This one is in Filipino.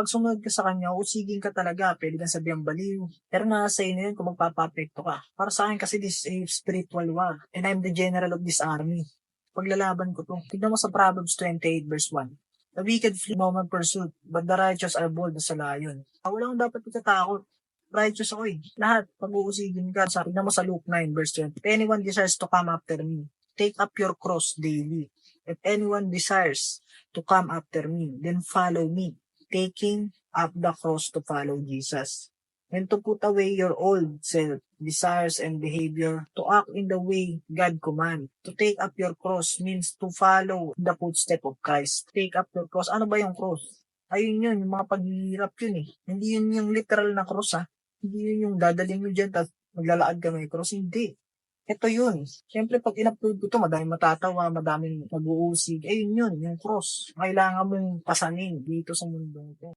Pag sumunod ka sa kanya, usigin ka talaga, pwede kang sabihan baliw. Pero nasa iyo na yun kung magpapapekto ka. Para sa akin kasi this is a spiritual war, and I'm the general of this army. Paglalaban ko to. Tignan mo sa Proverbs 28 verse 1. The wicked flee moment pursuit, but the righteous are bold as a lion. Wala akong dapat itatakot. Righteous ako eh. Lahat, pag-uusigin ka. Tignan mo sa Luke 9 verse 20. If anyone desires to come after me, take up your cross daily. If anyone desires to come after me, then follow me, taking up the cross to follow Jesus. And to put away your old self, desires, and behavior, to act in the way God command. To take up your cross means to follow the footstep of Christ. Take up your cross. Ano ba yung cross? Ayun yun, yung mga paghihirap yun eh. Hindi yun yung literal na cross ha. Hindi yun yung dadalhin mo dyan, tapos maglalakad ka may cross. Hindi. Ito yun. Siyempre, pag in-upload ko to, madaming matatawa, madaming mag-uusig. Ayun yun, yung cross. Kailangan mong pasanin dito sa mundo ito.